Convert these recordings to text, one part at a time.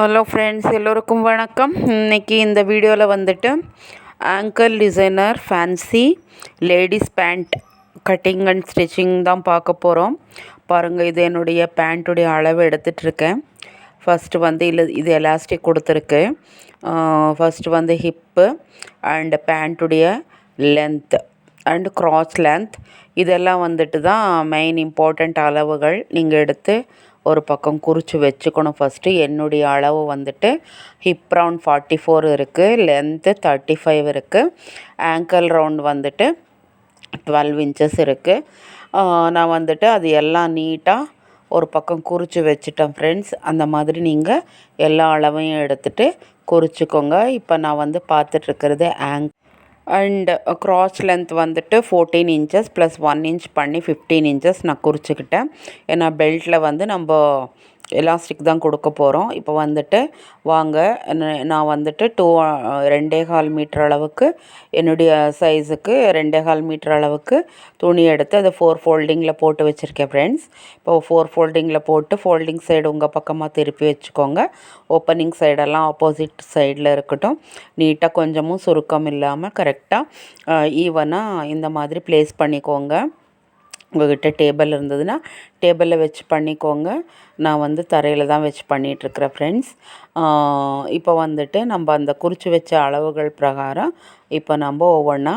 Hello friends, எல்லோருக்கும் வணக்கம். இன்றைக்கி இந்த வீடியோவில் வந்துட்டு anchor designer fancy ladies pant cutting and stitching தான் பார்க்க போகிறோம். பாருங்கள், இது என்னுடைய பேண்ட்டுடைய அளவு எடுத்துகிட்ருக்கேன். ஃபஸ்ட்டு வந்து இது எலாஸ்டிக் கொடுத்துருக்கு. ஃபஸ்ட்டு வந்து ஹிப்பு அண்டு பேண்ட்டுடைய லென்த் அண்டு க்ராஸ் லென்த் இதெல்லாம் வந்துட்டு தான் மெயின் இம்பார்ட்டண்ட் அளவுகள். நீங்கள் எடுத்து ஒரு பக்கம் குறித்து வச்சுக்கணும். ஃபஸ்ட்டு என்னுடைய அளவு வந்துட்டு ஹிப் ரவுண்ட் 44 இருக்குது, லென்த்து 35 இருக்குது, ஆங்கிள் ரவுண்ட் வந்துட்டு 12 இன்ச்சஸ் இருக்குது. நான் வந்துட்டு அது எல்லாம் நீட்டாக ஒரு பக்கம் குறித்து வச்சுட்டேன் ஃப்ரெண்ட்ஸ். அந்த மாதிரி நீங்கள் எல்லா அளவையும் எடுத்துகிட்டு குறிச்சிக்கோங்க. இப்போ நான் வந்து பார்த்துட்ருக்கிறது அண்டு க்ராஸ் லென்த் வந்துட்டு 14 இன்ச்சஸ் ப்ளஸ் 1 இன்ச் பண்ணி 15 இன்ச்சஸ் நான் குறிச்சிக்கிட்டேன். ஏன்னா பெல்ட்டில் வந்து நம்ம எலாஸ்டிக் தான் கொடுக்க போகிறோம். இப்போ வந்துட்டு வாங்க, நான் வந்துட்டு 2.25 மீட்டர் அளவுக்கு என்னுடைய சைஸுக்கு 2.25 மீட்டர் அளவுக்கு துணி எடுத்து அதை 4 ஃபோல்டிங்கில் போட்டு வச்சுருக்கேன் ஃப்ரெண்ட்ஸ். இப்போ 4 ஃபோல்டிங்கில் போட்டு ஃபோல்டிங் சைடு உங்கள் பக்கமாக திருப்பி வச்சுக்கோங்க. ஓப்பனிங் சைடெல்லாம் ஆப்போசிட் சைடில் இருக்கட்டும். நீட்டாக கொஞ்சமும் சுருக்கம் இல்லாமல் கரெக்டாக ஈவனாக இந்த மாதிரி ப்ளேஸ் பண்ணிக்கோங்க. உங்கள்கிட்ட டேபிள் இருந்ததுன்னா டேபிளில் வச்சு பண்ணிக்கோங்க. நான் வந்து தரையில் தான் வச்சு பண்ணிகிட்ருக்கிறேன் ஃப்ரெண்ட்ஸ். இப்போ வந்துட்டு நம்ம அந்த குறித்து வச்ச அளவுகள் பிரகாரம் இப்போ நம்ம ஒவ்வொன்றா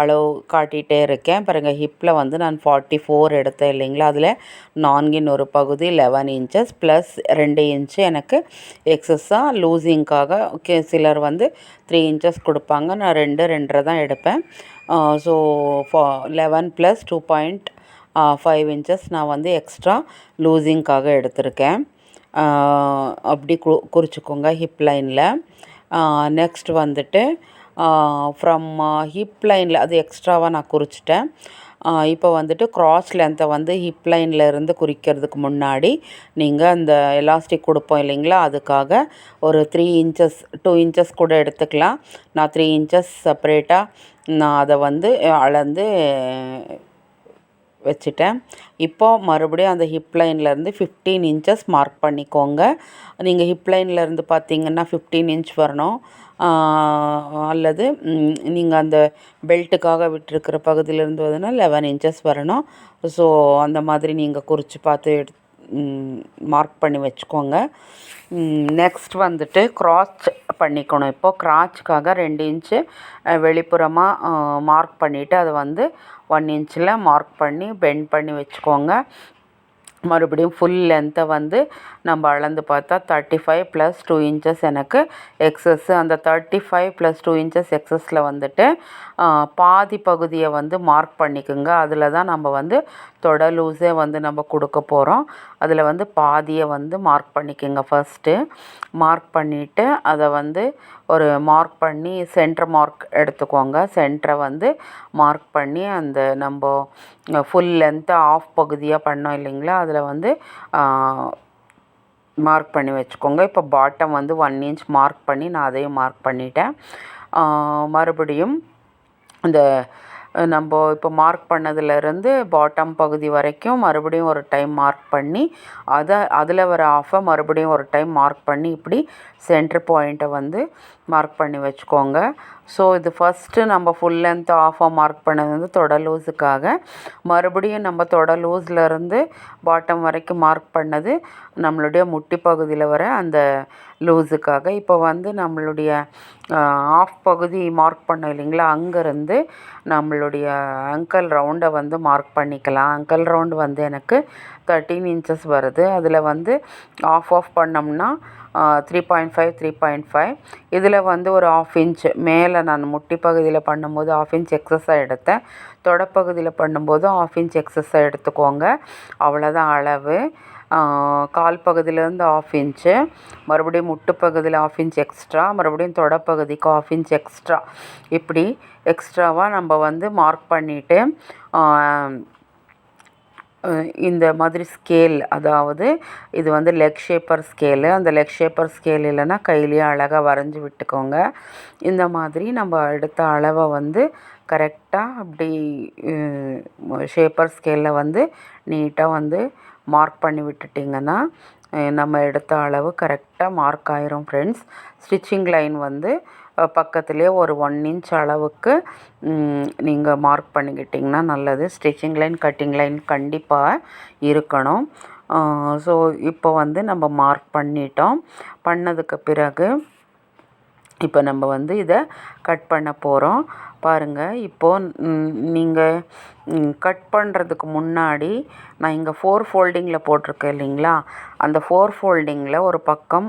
அளவு காட்டிகிட்டே இருக்கேன். பாருங்கள், ஹிப்பில் வந்து நான் 44 எடுத்தேன் இல்லைங்களா, அதில் 4 ஒரு பகுதி 11 இன்ச்சஸ் ப்ளஸ் 2 இன்ச்சு எனக்கு எக்ஸஸாக லூசிங்காக. ஓகே, சிலர் வந்து 3 இன்ச்சஸ் கொடுப்பாங்க. நான் 2.5 தான் எடுப்பேன். ஸோ 11 ப்ளஸ் 2.5 இன்ச்சஸ் நான் வந்து எக்ஸ்ட்ரா லூசிங்காக எடுத்திருக்கேன். அப்படி குறிச்சிக்கோங்க ஹிப் லைனில். நெக்ஸ்ட் வந்துட்டு ஃப்ரம் ஹிப் லைனில் அது எக்ஸ்ட்ராவாக நான் குறிச்சிட்டேன். இப்போ வந்துட்டு க்ராஸ் லென்த்தை வந்து ஹிப் லைனில் இருந்து குறிக்கிறதுக்கு முன்னாடி நீங்கள் அந்த எலாஸ்டிக் கொடுப்போம் இல்லைங்களா, அதுக்காக ஒரு 3 இன்ச்சஸ் 2 இன்ச்சஸ் கூட எடுத்துக்கலாம். நான் 3 இன்ச்சஸ் செப்பரேட்டாக நான் அதை வந்து அளந்து வச்சுட்டேன். இப்போது மறுபடியும் அந்த ஹிப் லைன்லேருந்து 15 இன்ச்சஸ் மார்க் பண்ணிக்கோங்க. நீங்கள் ஹிப் லைன்லேருந்து பார்த்தீங்கன்னா 15 இன்ச் வரணும். அல்லது நீங்கள் அந்த பெல்ட்டுக்காக விட்டுருக்கிற பகுதியிலேருந்து வந்ததுன்னா 11 இன்ச்சஸ் வரணும். ஸோ அந்த மாதிரி நீங்கள் குறித்து பார்த்து மார்க் பண்ணி வச்சுக்கோங்க. நெக்ஸ்ட் வந்துட்டு க்ராஸ் பண்ணிக்கணும். இப்போது க்ராச்சுக்காக 2 இன்ச்சு வெளிப்புறமாக மார்க் பண்ணிவிட்டு அதை வந்து 1 இன்ச்சில் மார்க் பண்ணி பெண்ட் பண்ணி வச்சுக்கோங்க. மறுபடியும் ஃபுல் லென்த்தை வந்து நம்ம அளந்து பார்த்தா 35 ப்ளஸ் 2 இன்ச்சஸ் எனக்கு எக்ஸஸ்ஸு. அந்த 35 ப்ளஸ் 2 இன்ச்சஸ் எக்ஸஸில் வந்துட்டு பாதி பகுதியை வந்து மார்க் பண்ணிக்கோங்க. அதில் தான் நம்ம வந்து தொட லூஸே வந்து நம்ம கொடுக்க போகிறோம். அதில் வந்து பாதியை வந்து மார்க் பண்ணிக்கோங்க. ஃபஸ்ட்டு மார்க் பண்ணிவிட்டு அதை வந்து ஒரு மார்க் பண்ணி சென்டர் மார்க் எடுத்துக்கோங்க. சென்டரை வந்து மார்க் பண்ணி அந்த நம்ம ஃபுல் லென்த்து ஆஃப் பகுதியாக பண்ணோம் இல்லைங்களா, அதில் வந்து மார்க் பண்ணி வச்சுக்கோங்க. இப்போ பாட்டம் வந்து 1 இன்ச் மார்க் பண்ணி நான் அதையும் மார்க் பண்ணிட்டேன். மறுபடியும் இந்த நம்ம இப்போ மார்க் பண்ணதுலேருந்து பாட்டம் பகுதி வரைக்கும் மறுபடியும் ஒரு டைம் மார்க் பண்ணி அதில் வர ஆஃபை மறுபடியும் ஒரு டைம் மார்க் பண்ணி இப்படி சென்டர் பாயிண்ட்டை வந்து மார்க் பண்ணி வச்சுக்கோங்க. ஸோ இது ஃபஸ்ட்டு நம்ம ஃபுல் லென்த் ஆஃபாக மார்க் பண்ணது வந்து தொட லூஸுக்காக. மறுபடியும் நம்ம தொட லூஸ்லேருந்து பாட்டம் வரைக்கும் மார்க் பண்ணது நம்மளுடைய முட்டி பகுதியில் வர அந்த லூஸுக்காக. இப்போ வந்து நம்மளுடைய ஆஃப் பகுதி மார்க் பண்ணோம் இல்லைங்களா, அங்கேருந்து நம்மளுடைய ஆங்கிள் ரவுண்டை வந்து மார்க் பண்ணிக்கலாம். ஆங்கிள் ரவுண்டு வந்து எனக்கு 13 இன்ச்சஸ் வருது. அதில் வந்து ஆஃப் பண்ணோம்னா 3.5 3.5. இதில் வந்து ஒரு 1/2 இன்ச் மேலே நான் முட்டி பகுதியில் பண்ணும்போது 1/2 இன்ச் எக்ஸஸாக எடுத்தேன். தொடப்பகுதியில் பண்ணும்போது 1/2 இன்ச் எக்ஸஸாக எடுத்துக்கோங்க. அவ்வளோதான் அளவு. கால் பகுதியிலேருந்து 1/2 இன்ச்சு, மறுபடியும் முட்டு பகுதியில் 1/2 இன்ச் எக்ஸ்ட்ரா, மறுபடியும் தொடப்பகுதிக்கு 1/2 இன்ச் எக்ஸ்ட்ரா, இப்படி எக்ஸ்ட்ராவாக நம்ம வந்து மார்க் பண்ணிவிட்டு இந்த மாதிரி ஸ்கேல், அதாவது இது வந்து லெக் ஷேப்பர் ஸ்கேலு. அந்த லெக் ஷேப்பர் ஸ்கேல் இல்லைன்னா கையிலேயே அழகாக வரைஞ்சி விட்டுக்கோங்க. இந்த மாதிரி நம்ம எடுத்த அளவை வந்து கரெக்டாக அப்படி ஷேப்பர் ஸ்கேலில் வந்து நீட்டாக வந்து மார்க் பண்ணி விட்டுட்டிங்கன்னா நம்ம எடுத்த அளவு கரெக்டாக மார்க் ஆயிரும் ஃப்ரெண்ட்ஸ். ஸ்டிச்சிங் லைன் வந்து பக்கத்துலேயே ஒரு 1 இன்ச் அளவுக்கு நீங்கள் மார்க் பண்ணிக்கிட்டிங்கன்னா நல்லது. ஸ்டிச்சிங் லைன் கட்டிங் லைன் கண்டிப்பாக இருக்கணும். ஸோ இப்போ வந்து நம்ம மார்க் பண்ணிட்டோம். பண்ணதுக்கு பிறகு இப்போ நம்ம வந்து இதை கட் பண்ண போகிறோம். பாருங்கள், இப்போது நீங்கள் கட் பண்ணுறதுக்கு முன்னாடி நான் இங்கே 4 ஃபோல்டிங்கில் போட்டிருக்கேன் இல்லைங்களா, அந்த 4 ஃபோல்டிங்கில் ஒரு பக்கம்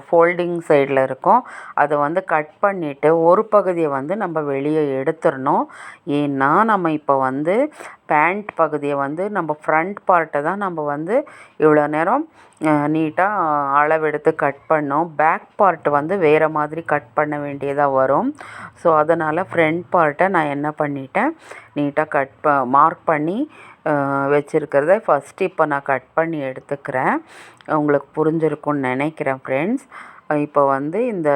ஃபோல்டிங் சைடில் இருக்கும். அதை வந்து கட் பண்ணிவிட்டு ஒரு பகுதியை வந்து நம்ம வெளியே எடுத்துடணும். ஏன்னா நம்ம இப்போ வந்து பேண்ட் பகுதியை வந்து நம்ம ஃப்ரண்ட் பார்ட்டை தான் நம்ம வந்து இவ்வளோ நேரம் நீட்டாக அளவெடுத்து கட் பண்ணோம். பேக் பார்ட் வந்து வேறு மாதிரி கட் பண்ண வேண்டியதாக வரும். ஸோ அதனால் ஃப்ரண்ட் பார்ட்டை நான் என்ன பண்ணிட்டேன், நீட்டாக மார்க் பண்ணி வச்சுருக்கிறத ஃபஸ்ட்டு இப்போ நான் கட் பண்ணி எடுத்துக்கிறேன். உங்களுக்கு புரிஞ்சிருக்கும்னு நினைக்கிறேன் ஃப்ரெண்ட்ஸ். இப்போ வந்து இந்த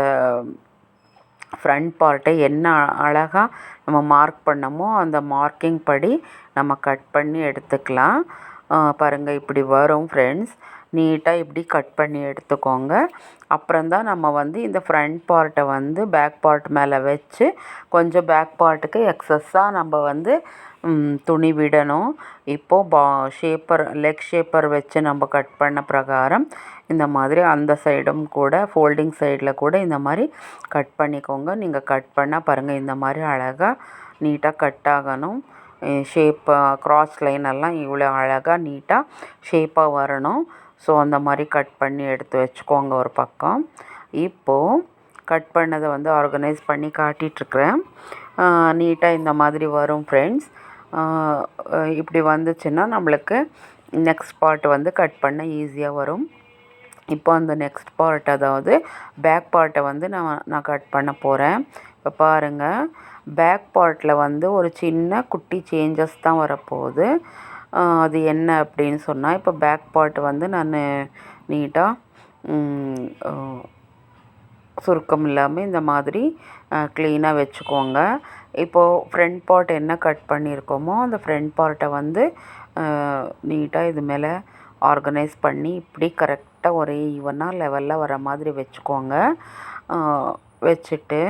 ஃப்ரண்ட் பார்ட்டை என்ன அழகாக நம்ம மார்க் பண்ணமோ அந்த மார்க்கிங் படி நம்ம கட் பண்ணி எடுத்துக்கலாம். பாருங்கள், இப்படி வரும் ஃப்ரெண்ட்ஸ். நீட்டாக இப்படி கட் பண்ணி எடுத்துக்கோங்க. அப்புறம்தான் நம்ம வந்து இந்த ஃப்ரண்ட் பார்ட்டை வந்து பேக் பார்ட் மேலே வச்சு கொஞ்சம் பேக் பார்ட்டுக்கு எக்ஸஸ்ஸாக நம்ம வந்து துணி விடணும். இப்போது லெக் ஷேப்பர் வச்சு நம்ம கட் பண்ண பிரகாரம் இந்த மாதிரி அந்த சைடும் கூட ஃபோல்டிங் சைடில் கூட இந்த மாதிரி கட் பண்ணிக்கோங்க. நீங்கள் கட் பண்ணால் பாருங்கள், இந்த மாதிரி அழகாக நீட்டாக கட் ஆகணும். க்ராஸ் லைன் எல்லாம் இவ்வளோ அழகாக நீட்டாக ஷேப்பாக வரணும். ஸோ அந்த மாதிரி கட் பண்ணி எடுத்து வச்சுக்கோங்க ஒரு பக்கம். இப்போது கட் பண்ணதை வந்து ஆர்கனைஸ் பண்ணி காட்டிகிட்ருக்குறேன். நீட்டாக இந்த மாதிரி வரும் ஃப்ரெண்ட்ஸ். இப்படி வந்துச்சுன்னா நம்மளுக்கு நெக்ஸ்ட் பார்ட் வந்து கட் பண்ண ஈஸியாக வரும். இப்போ அந்த நெக்ஸ்ட் பார்ட், அதாவது பேக் பார்ட்டை வந்து நான் கட் பண்ண போகிறேன். இப்போ பாருங்கள், பேக் பார்ட்டில் வந்து ஒரு சின்ன குட்டி சேஞ்சஸ் தான் வரப்போகுது. அது என்ன அப்படின்னு சொன்னால், இப்போ பேக் பார்ட் வந்து நான் நீட்டாக சுருக்கம் இல்லாமல் இந்த மாதிரி க்ளீனாக வச்சுக்கோங்க. இப்போது ஃப்ரண்ட் பார்ட் என்ன கட் பண்ணியிருக்கோமோ அந்த ஃப்ரண்ட் பார்ட்டை வந்து நீட்டாக இது மேலே ஆர்கனைஸ் பண்ணி இப்படி கரெக்டாக ஒரே ஈவனாக லெவலில் வர மாதிரி வச்சுக்கோங்க. வச்சுட்டு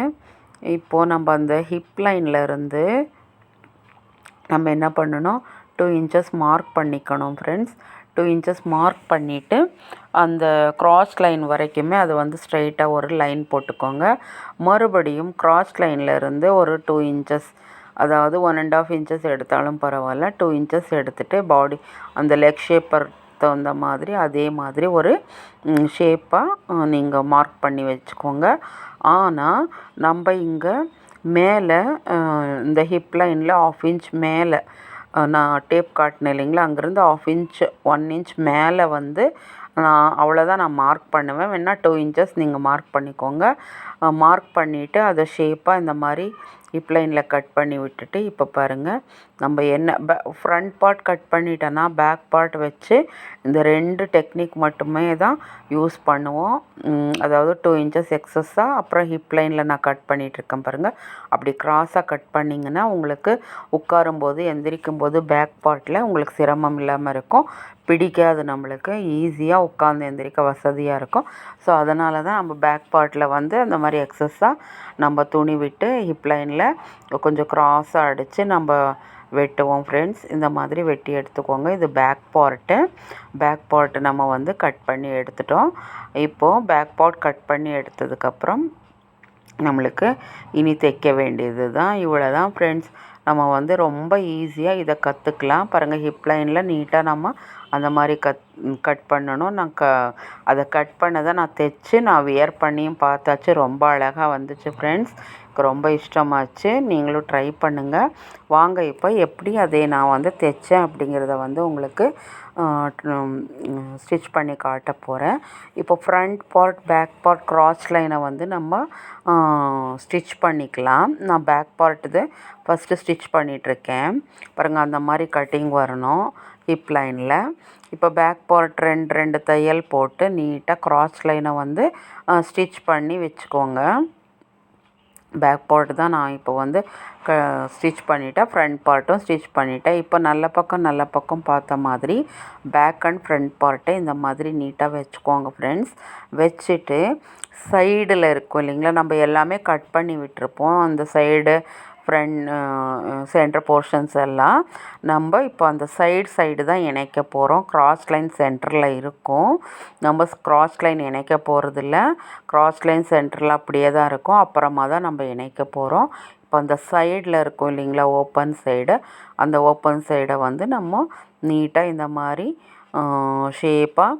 இப்போது நம்ம அந்த ஹிப் லைனில் இருந்து நம்ம என்ன பண்ணணும், 2 இன்ச்சஸ் மார்க் பண்ணிக்கணும் ஃப்ரெண்ட்ஸ். 2 இன்ச்சஸ் மார்க் பண்ணிவிட்டு அந்த க்ராஸ் லைன் வரைக்குமே அது வந்து ஸ்ட்ரைட்டாக ஒரு லைன் போட்டுக்கோங்க. மறுபடியும் க்ராஸ் லைனில் இருந்து ஒரு 2 இன்ச்சஸ், அதாவது 1.5 இன்ச்சஸ் எடுத்தாலும் பரவாயில்ல, 2 இன்ச்சஸ் எடுத்துகிட்டு பாடி அந்த லெக் ஷேப்பர் தகுந்த மாதிரி அதே மாதிரி ஒரு ஷேப்பாக நீங்கள் மார்க் பண்ணி வச்சுக்கோங்க. ஆனால் நம்ம இங்கே மேலே இந்த ஹிப் லைனில் 1/2 இன்ச் மேலே நான் டேப் காட்டினேன் இல்லைங்களா, அங்கேருந்து 1/2 இன்ச் 1 இன்ச் மேலே வந்து அவ்வளோதான் நான் மார்க் பண்ணுவேன். வேணால் 2 இன்ச்சஸ் நீங்கள் மார்க் பண்ணிக்கோங்க. மார்க் பண்ணிவிட்டு அதை ஷேப்பாக இந்த மாதிரி ஹிப் லைனில் கட் பண்ணி விட்டுட்டு, இப்போ பாருங்கள், நம்ம என்ன ஃப்ரண்ட் பார்ட் கட் பண்ணிட்டோன்னா பேக் பார்ட் வச்சு இந்த 2 டெக்னிக் மட்டுமே தான் யூஸ் பண்ணுவோம். அதாவது 2 இன்ச்சஸ் எக்ஸஸாக அப்புறம் ஹிப் லைனில் நான் கட் பண்ணிகிட்ருக்கேன் பாருங்கள். அப்படி க்ராஸாக கட் பண்ணிங்கன்னா உங்களுக்கு உட்காரும்போது எந்திரிக்கும் போது பேக் பார்ட்டில் உங்களுக்கு சிரமம் இல்லாமல் இருக்கும். பிடிக்காது, நம்மளுக்கு ஈஸியாக உட்காந்து எந்திரிக்க வசதியாக இருக்கும். ஸோ அதனால தான் நம்ம பேக் பார்ட்டில் வந்து அந்த மாதிரி எக்ஸஸாக நம்ம துணி விட்டு ஹிப் லைனில் கொஞ்சம் க்ராஸாக அடித்து நம்ம வெட்டுவோம் ஃப்ரெண்ட்ஸ். இந்த மாதிரி வெட்டி எடுத்துக்கோங்க. இது பேக் பார்ட்டு நம்ம வந்து கட் பண்ணி எடுத்துட்டோம். இப்போது பேக் பார்ட் கட் பண்ணி எடுத்ததுக்கப்புறம் நம்மளுக்கு இனி தைக்க வேண்டியது தான். இவ்வளோ தான் ஃப்ரெண்ட்ஸ். நம்ம வந்து ரொம்ப ஈஸியாக இதை கற்றுக்கலாம். பாருங்கள், ஹிப் லைனில் நீட்டாக நம்ம அந்த மாதிரி கட் பண்ணணும். நான் அதை கட் பண்ணதை நான் தைச்சு நான் வியர் பண்ணியும் பார்த்தாச்சு. ரொம்ப அழகாக வந்துச்சு ஃப்ரெண்ட்ஸ். எனக்கு ரொம்ப இஷ்டமாச்சு. நீங்களும் ட்ரை பண்ணுங்கள். வாங்க இப்போ எப்படி அதை நான் வந்து தைச்சேன் அப்படிங்கிறத வந்து உங்களுக்கு ஸ்டிச் பண்ணி காட்ட போகிறேன். இப்போ front part back part cross லைனை வந்து நம்ம ஸ்டிச் பண்ணிக்கலாம். நான் பேக் பார்ட் இது ஃபஸ்ட்டு ஸ்டிச் பண்ணிகிட்ருக்கேன் பாருங்கள். அந்த மாதிரி கட்டிங் வரணும் ஹிப் லைனில். இப்போ பேக் பார்ட் 2 தையல் போட்டு நீட்டாக க்ராஸ் லைனை வந்து ஸ்டிச் பண்ணி வச்சுக்கோங்க. பேக் பார்ட் தான் நான் இப்போ வந்து ஸ்டிச் பண்ணிவிட்டேன். ஃப்ரண்ட் பார்ட்டும் ஸ்டிச் பண்ணிவிட்டேன். இப்போ நல்ல பக்கம் பார்த்த மாதிரி பேக் அண்ட் ஃப்ரண்ட் பார்ட்டை இந்த மாதிரி நீட்டாக வச்சுக்கோங்க ஃப்ரெண்ட்ஸ். வச்சுட்டு சைடில் இருக்கும் இல்லைங்களா, நம்ம எல்லாமே கட் பண்ணி விட்டுருப்போம். அந்த சைடு ஃப்ரண்ட் சென்டர் போர்ஷன்ஸ் எல்லாம் நம்ம இப்போ அந்த சைடு தான் இணைக்க போகிறோம். கிராஸ் லைன் சென்டரில் இருக்கும். நம்ம கிராஸ் லைன் இணைக்க போகிறதில்ல, கிராஸ் லைன் சென்டரில் அப்படியே தான் இருக்கும். அப்புறமா தான் நம்ம இணைக்க போகிறோம். இப்போ அந்த சைடில் இருக்கும் இல்லைங்களா, ஓப்பன் சைடு, அந்த ஓப்பன் சைடை வந்து நம்ம நீட்டாக இந்த மாதிரி ஷேப்பாக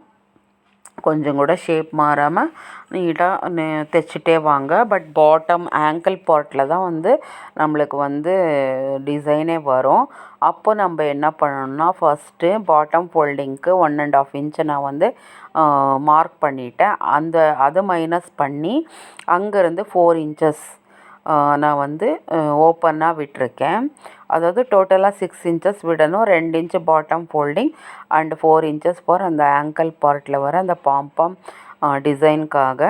கொஞ்சம் கூட ஷேப் மாறாமல் நீட்டாக தைச்சிட்டே வாங்க. பட் பாட்டம் ஆங்கிள் பார்ட்டில் தான் வந்து நம்மளுக்கு வந்து டிசைனே வரும். அப்போ நம்ம என்ன பண்ணணும்னா, ஃபஸ்ட்டு பாட்டம் ஃபோல்டிங்க்கு 1.5 இன்ச்சை நான் வந்து மார்க் பண்ணிட்டேன். அதை மைனஸ் பண்ணி அங்கேருந்து 4 இன்ச்சஸ் நான் வந்து ஓப்பனாக விட்டிருக்கேன். அதாவது டோட்டலாக 6 இன்ச்சஸ் விடணும். 2 inch bottom folding and 4 inches for அந்த ஆங்கிள் பார்ட்டில் வர அந்த பாம்பாம் டிசைனுக்காக.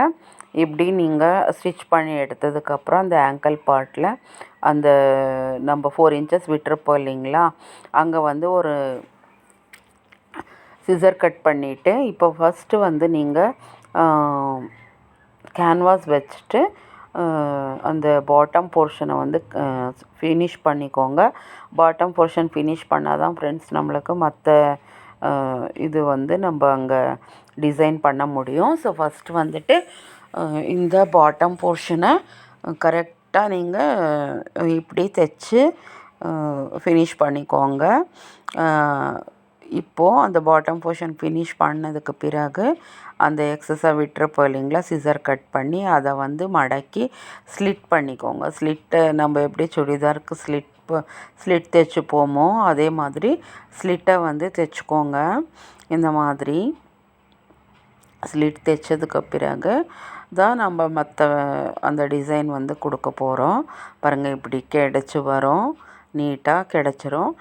இப்படி நீங்கள் ஸ்டிச் பண்ணி எடுத்ததுக்கப்புறம் அந்த ஆங்கிள் பார்ட்டில் அந்த நம்ம 4 இன்ச்சஸ் விட்டுருப்போம் இல்லைங்களா, அங்கே வந்து ஒரு சிசர் கட் பண்ணிவிட்டு இப்போ ஃபஸ்ட்டு வந்து நீங்கள் கேன்வாஸ் வச்சுட்டு அந்த பாட்டம் போர்ஷனை வந்து ஃபினிஷ் பண்ணிக்கோங்க. பாட்டம் போர்ஷன் ஃபினிஷ் பண்ணால் தான் ஃப்ரெண்ட்ஸ் நம்மளுக்கு மற்ற இது வந்து நம்ம அங்கே டிசைன் பண்ண முடியும். ஸோ ஃபஸ்ட்டு வந்துட்டு இந்த பாட்டம் போர்ஷனை கரெக்டாக நீங்கள் இப்படி தைச்சி ஃபினிஷ் பண்ணிக்கோங்க. இப்போது அந்த பாட்டம் போர்ஷன் ஃபினிஷ் பண்ணதுக்கு பிறகு அந்த எக்ஸஸை விட்டுருப்போம் இல்லைங்களா, சிசர் கட் பண்ணி அதை வந்து மடக்கி ஸ்லிட் பண்ணிக்கோங்க. ஸ்லிட்டை நம்ம எப்படி சுடிதாருக்கு ஸ்லிட் தைச்சிப்போமோ அதே மாதிரி ஸ்லிட்டை வந்து தைச்சிக்கோங்க. இந்த மாதிரி ஸ்லிட் தைச்சதுக்கு பிறகு தான் நம்ம மற்ற அந்த டிசைன் வந்து கொடுக்க போகிறோம். பாருங்கள், இப்படி கிடச்சி வரும், நீட்டாக கிடச்சிரும்.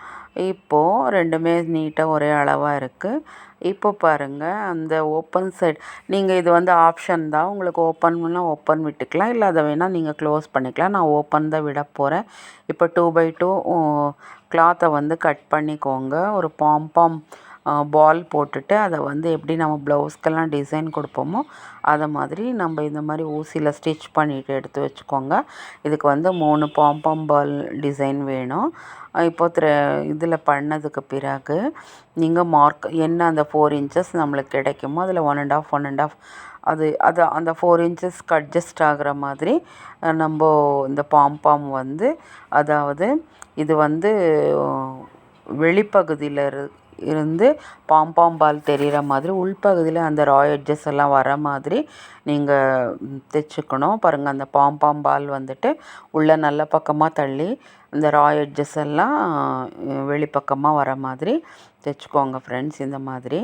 இப்போது ரெண்டுமே நீட்டாக ஒரே அளவாக இருக்குது. இப்போ பாருங்கள், அந்த ஓப்பன் சைடு நீங்கள் இது வந்து ஆப்ஷன் தான். உங்களுக்கு ஓப்பன் பண்ணால் ஓப்பன் விட்டுக்கலாம், இல்லை அதை வேணால் நீங்கள் க்ளோஸ் பண்ணிக்கலாம். நான் ஓப்பன் தான் விட போகிறேன். இப்போ 2x2 கிளாத்தை வந்து கட் பண்ணிக்கோங்க. ஒரு பாம்பாம் பால் போட்டுட்டு அதை வந்து எப்படி நம்ம ப்ளவுஸ்க்கெல்லாம் டிசைன் கொடுப்போமோ அதை மாதிரி நம்ம இந்த மாதிரி ஊசியில் ஸ்டிச் பண்ணிவிட்டு எடுத்து வச்சுக்கோங்க. இதுக்கு வந்து 3 பாம்பாம் பால் டிசைன் வேணும். இப்போ இதில் பண்ணதுக்கு பிறகு நீங்கள் மார்க் என்ன அந்த 4 இன்ச்சஸ் நம்மளுக்கு கிடைக்குமோ அதில் 1.5 அது அந்த 4 இன்ச்சஸ்க்கு அட்ஜஸ்ட் ஆகிற மாதிரி நம்ம இந்த பாம்பாம் வந்து, அதாவது இது வந்து வெளிப்பகுதியில் இருந்து பாம்பாம் பால் தெரிகிற மாதிரி உள்பகுதியில் அந்த ராய் எட்ஜஸ் எல்லாம் வர மாதிரி நீங்கள் தைச்சிக்கணும். பாருங்கள், அந்த பாம்பாம் பால் வந்துட்டு உள்ளே நல்ல பக்கமாக தள்ளி இந்த ராய் எட்ஜஸ் எல்லாம் வெளிப்பக்கமாக வர மாதிரி தைச்சிக்கோங்க ஃப்ரெண்ட்ஸ். இந்த மாதிரி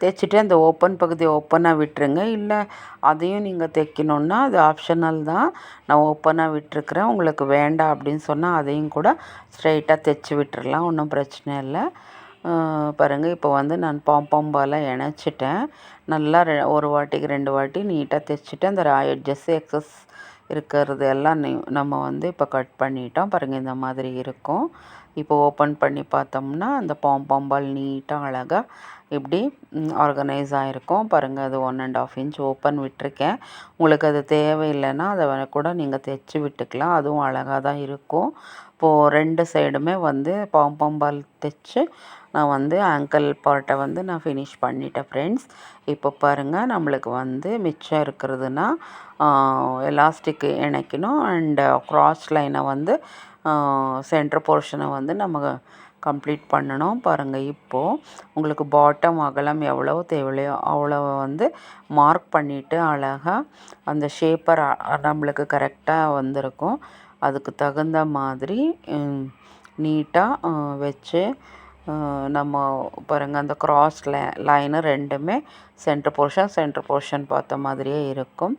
தைச்சிட்டு அந்த ஓப்பன் பகுதி ஓப்பனாக விட்டுருங்க. இல்லை அதையும் நீங்கள் தைக்கணுன்னா அது ஆப்ஷனல் தான். நான் ஓப்பனாக விட்டுருக்குறேன். உங்களுக்கு வேண்டாம் அப்படின்னு சொன்னால் அதையும் கூட ஸ்ட்ரைட்டாக தைச்சி விட்டுறலாம், ஒன்றும் பிரச்சனை இல்லை. பாருங்கள், இப்போ வந்து நான் பாம்பாம் பாலை இணைச்சிட்டேன். நல்லா ஒரு வாட்டிக்கு 2 வாட்டி நீட்டாக தைச்சிட்டு அந்த ராய் எட்ஜஸ் எக்ஸஸ் இருக்கிறது எல்லாம் நம்ம வந்து இப்போ கட் பண்ணிட்டோம். பாருங்கள், இந்த மாதிரி இருக்கும். இப்போ ஓப்பன் பண்ணி பார்த்தோம்னா அந்த பாம்பாம் பால் நீட்டாக அழகாக இப்படி ஆர்கனைஸ் ஆகிருக்கும். பாருங்கள், அது 1.5 இன்ச் ஓப்பன் விட்டுருக்கேன். உங்களுக்கு அது தேவையில்லைன்னா அதை கூட நீங்கள் தைச்சி விட்டுக்கலாம், அதுவும் அழகாக தான் இருக்கும். இப்போது 2 சைடுமே வந்து பாம்பாம் பால் தைச்சி நான் வந்து ஆங்கிள் பார்ட்டை வந்து நான் ஃபினிஷ் பண்ணிட்டேன் ஃப்ரெண்ட்ஸ். இப்போ பாருங்கள், நம்மளுக்கு வந்து மிச்சம் இருக்கிறதுனா எலாஸ்டிக் இணைக்கணும் அண்ட் க்ராஸ் லைனை வந்து சென்டர் போர்ஷனை வந்து நம்ம கம்ப்ளீட் பண்ணணும். பாருங்கள், இப்போது உங்களுக்கு பாட்டம் அகலம் எவ்வளோ தேவையோ அவ்வளோ வந்து மார்க் பண்ணிவிட்டு அழகாக அந்த ஷேப்பர் நம்மளுக்கு கரெக்டாக வந்திருக்கும். அதுக்கு தகுந்த மாதிரி நீட்டாக வச்சு நம்ம பாருங்கள், அந்த க்ராஸ் லைனு ரெண்டுமே சென்டர் போர்ஷன் பார்த்த மாதிரியே இருக்கும்.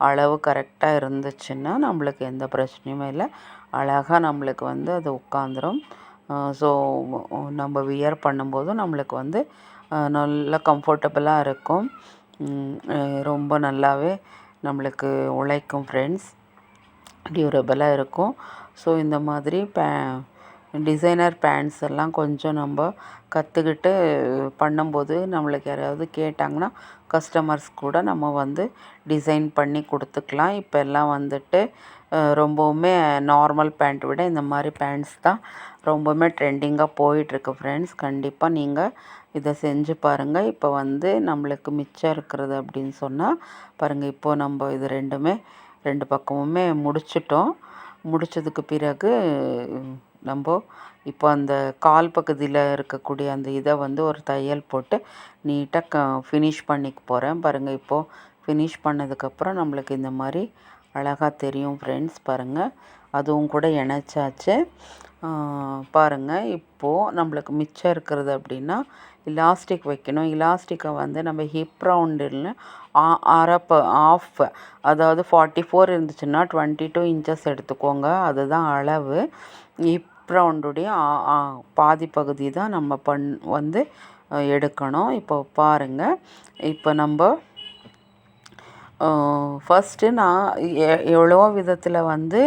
அளவு கரெக்டாக இருந்துச்சுன்னா நம்மளுக்கு எந்த பிரச்சனையுமே இல்லை. அழகாக நம்மளுக்கு வந்து அது உட்காந்துரும். ஸோ நம்ம வியர் பண்ணும்போதும் நம்மளுக்கு வந்து நல்லா கம்ஃபர்டபுளாக இருக்கும். ரொம்ப நல்லாவே நம்மளுக்கு உழைக்கும் ஃப்ரெண்ட்ஸ், டியூரபிளாக இருக்கும். ஸோ இந்த மாதிரி டிசைனர் பேண்ட்ஸ் எல்லாம் கொஞ்சம் நம்ம கற்றுக்கிட்டு பண்ணும்போது நம்மளுக்கு யாராவது கேட்டாங்கன்னா கஸ்டமர்ஸ் கூட நம்ம வந்து டிசைன் பண்ணி கொடுத்துக்கலாம். இப்போ எல்லாம் வந்துட்டு ரொம்பவுமே நார்மல் பேண்ட் விட இந்த மாதிரி பேண்ட்ஸ் தான் ரொம்பவுமே ட்ரெண்டிங்காக போயிட்டுருக்கு ஃப்ரெண்ட்ஸ். கண்டிப்பாக நீங்கள் இதை செஞ்சு பாருங்கள். இப்போ வந்து நம்மளுக்கு மிச்சம் இருக்கிறது அப்படின்னு சொன்னால் பாருங்கள், இப்போது நம்ம இது ரெண்டு பக்கமுமே முடிச்சிட்டோம். முடித்ததுக்கு பிறகு நம்ம இப்போ அந்த கால் பகுதியில் இருக்கக்கூடிய அந்த இதை வந்து ஒரு தையல் போட்டு நீட்டாக ஃபினிஷ் பண்ணிக்க போகிறேன். பாருங்கள், இப்போது ஃபினிஷ் பண்ணதுக்கப்புறம் நம்மளுக்கு இந்த மாதிரி அழகாக தெரியும் ஃப்ரெண்ட்ஸ். பாருங்கள், அதுவும் கூட இணைச்சாச்சு. பாருங்கள், இப்போது நம்மளுக்கு மிச்சம் இருக்கிறது அப்படின்னா இலாஸ்டிக் வைக்கணும். இலாஸ்டிக்கை வந்து நம்ம ஹிப் ரவுண்டில் ஆஃப், அதாவது 44 இருந்துச்சுன்னா 22 இன்ச்சஸ் எடுத்துக்கோங்க. அதுதான் அளவு. ஹிப் ரவுண்டுடைய பாதி பகுதி தான் நம்ம வந்து எடுக்கணும். இப்போ பாருங்கள், இப்போ நம்ம ஃபஸ்ட்டு நான் எவ்வளோ விதத்தில் வந்து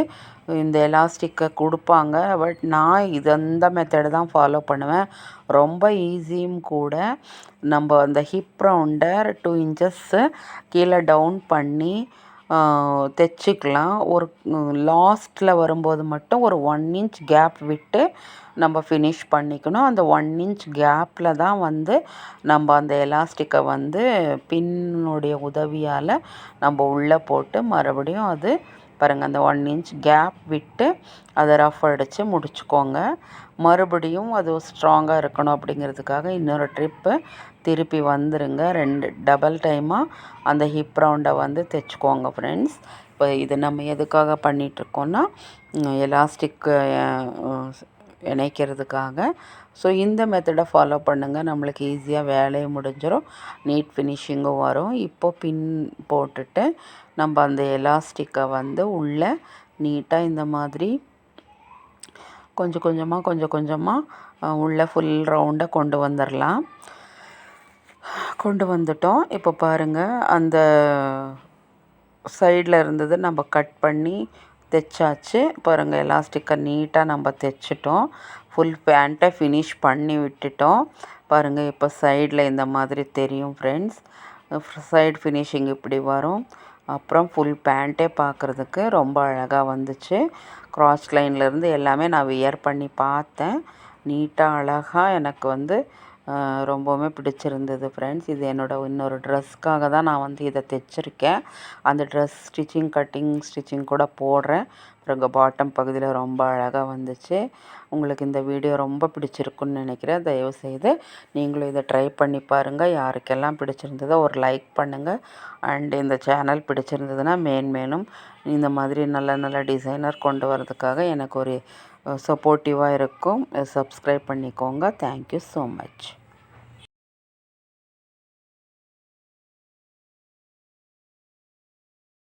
இந்த எலாஸ்டிக்கை கொடுப்பாங்க. பட் நான் இந்த மெத்தடு தான் ஃபாலோ பண்ணுவேன். ரொம்ப ஈஸியும் கூட. நம்ம அந்த ஹிப் ரவுண்டை 2 இன்ச்சஸ்ஸு கீழே டவுன் பண்ணி தைச்சிக்கலாம். ஒரு லாஸ்ட்டில் வரும்போது மட்டும் ஒரு 1 இன்ச் கேப் விட்டு நம்ம ஃபினிஷ் பண்ணிக்கணும். அந்த 1 இன்ச் கேப்பில் தான் வந்து நம்ம அந்த எலாஸ்டிக்கை வந்து பின்னுடைய உதவியால் நம்ம உள்ளே போட்டு மறுபடியும் அது பாருங்கள், அந்த 1 இன்ச் கேப் விட்டு அதை ரஃப் அடித்து முடிச்சுக்கோங்க. மறுபடியும் அது ஸ்ட்ராங்காக இருக்கணும் அப்படிங்கிறதுக்காக இன்னொரு ட்ரிப்பு திருப்பி வந்துடுங்க. 2 டபுள் டைமாக அந்த ஹிப் ரவுண்டை வந்து தைச்சிக்கோங்க ஃப்ரெண்ட்ஸ். இப்போ இது நம்ம எதுக்காக பண்ணிகிட்ருக்கோன்னா எலாஸ்டிக் இணைக்கிறதுக்காக. ஸோ இந்த மெத்தடை ஃபாலோ பண்ணுங்கள். நம்மளுக்கு ஈஸியாக வேலையும் முடிஞ்சிடும், நீட் ஃபினிஷிங்கும் வரும். இப்போது பின் போட்டுட்டு நம்ம அந்த எலாஸ்டிக்கை வந்து உள்ளே நீட்டாக இந்த மாதிரி கொஞ்சம் கொஞ்சமாக உள்ளே ஃபுல் ரவுண்டை கொண்டு வந்துடலாம். கொண்டு வந்துட்டோம். இப்போ பாருங்கள், அந்த சைடில் இருந்தது நம்ம கட் பண்ணி தைச்சாச்சு. பாருங்கள், எலாஸ்டிக்கை நீட்டாக நம்ம தைச்சிட்டோம். ஃபுல் பேண்ட்டை ஃபினிஷ் பண்ணி விட்டுட்டோம். பாருங்கள், இப்போ சைடில் இந்த மாதிரி தெரியும் ஃப்ரெண்ட்ஸ். சைடு ஃபினிஷிங் இப்படி வரும். அப்புறம் ஃபுல் பேண்ட்டே பார்க்குறதுக்கு ரொம்ப அழகாக வந்துச்சு. கிராஸ் லைன்லேருந்து எல்லாமே நான் வியர் பண்ணி பார்த்தேன். நீட்டாக அழகாக எனக்கு வந்து ரொம்பவுமே பிடிச்சிருந்தது ஃப்ரெண்ட்ஸ். இது இன்னொரு ட்ரெஸ்க்காக தான் நான் வந்து இதை தைச்சிருக்கேன். அந்த ட்ரெஸ் கட்டிங் ஸ்டிச்சிங் கூட போடுறேன். அப்புறம் பாட்டம் பகுதியில் ரொம்ப அழகாக வந்துச்சு. உங்களுக்கு இந்த வீடியோ ரொம்ப பிடிச்சிருக்குன்னு நினைக்கிறேன். தயவுசெய்து நீங்களும் இதை ட்ரை பண்ணி பாருங்கள். யாருக்கெல்லாம் பிடிச்சிருந்ததோ ஒரு லைக் பண்ணுங்கள். அண்ட் இந்த சேனல் பிடிச்சிருந்ததுன்னா மேலும் இந்த மாதிரி நல்ல டிசைனர் கொண்டு வரதுக்காக எனக்கு ஒரு சப்போர்ட்டிவாக இருக்கும். சப்ஸ்கிரைப் பண்ணிக்கோங்க. Thank you so much.